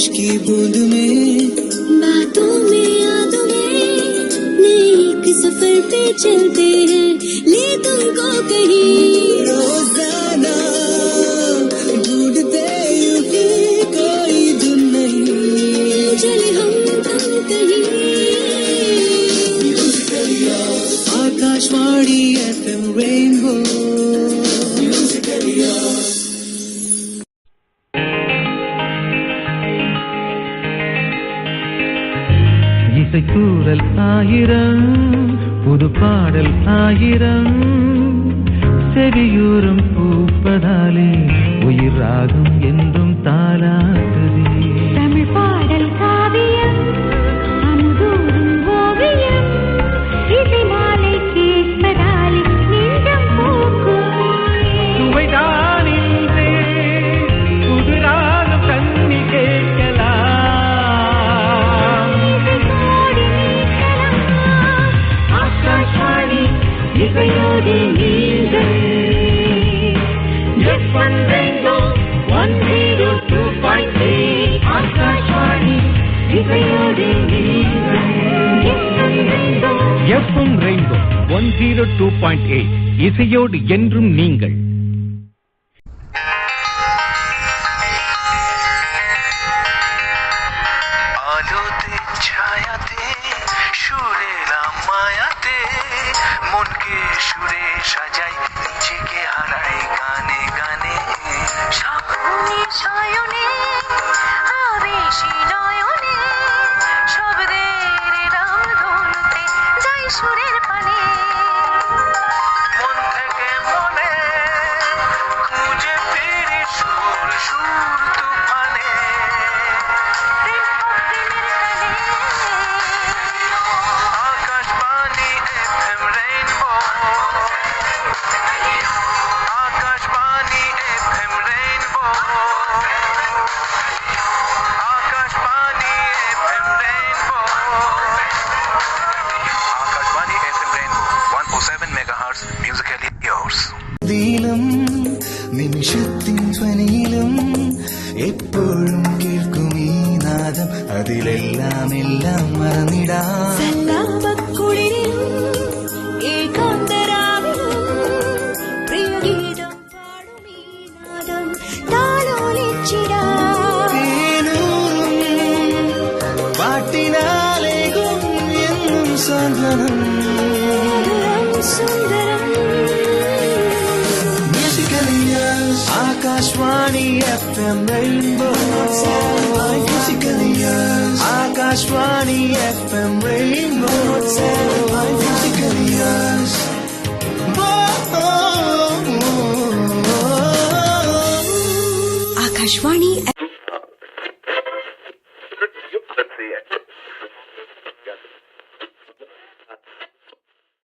बारिश की बूंद में, बातों में यादों में नए एक सफर पे चलते हैं, ले तुमको कहीं रोजाना ढूंढते यूं ही कोई धुन नहीं, चले हम कहीं। Akashvani FM rainbow. இசைக்கூறல் ஆயிரம், புது பாடல் ஆயிரம், செவியூரும் பூப்பதாலே உயிர் ராகம் என்றும் தாலாட்டுதே. தமிழ் பாடல் காவியம், அமுதூரும் ஓவியம், இசை மாலை கேட்பதாலே நெஞ்சம் பூக்கும். சுவைதான் இன்றே புது ராகம் கண்ணி கேட்கலாம். ஆகாஷ்வாணி இசையோடு நீங்கள் FM Rainbow 102.8. ஆகாஷ்வாணி இசையோடு நீங்கள் FM Rainbow 102.8 இசையோடு என்றும் நீங்கள். আলোতে ছায়াতে সুরেলাম মায়াতে, মনকে সুরে সাজাই নিজেকে হারাই গানে গানে, স্বপ্নে শয়নে আবেশী নয়নে, শব্দের রামধনুতে যাই সুরের পানে, মন থেকে মনে খুঁজে ফিরি সুর সুর তুফানে, প্রেম প্রেমের গানে। Akashvani FM rainbow, Akashvani FM rainbow, Akashvani FM rainbow, Akashvani FM rainbow 107 megahertz, musically yours. ദീനം നിമിഷത്തിൻ ധ്വനിയിലും എപ്പോഴും കേൾക്കും ഈ നാദം, അതിലെല്ലാം എല്ലാം മറന്നിടാം. സല്ലാപക്കുളിരിലും ഏകാന്തരാവിലും പ്രിയഗീതം പാടും ഈ നാദം താലോലിച്ചിടാം. തേനൂറും പാട്ടിനാലേകും എന്നും സാന്ത്വനം. സുന്ദരം Musically yours, Akashvani FM Rainbow. Musically yours, Akashvani FM Rainbow. Musically yours. Akashvani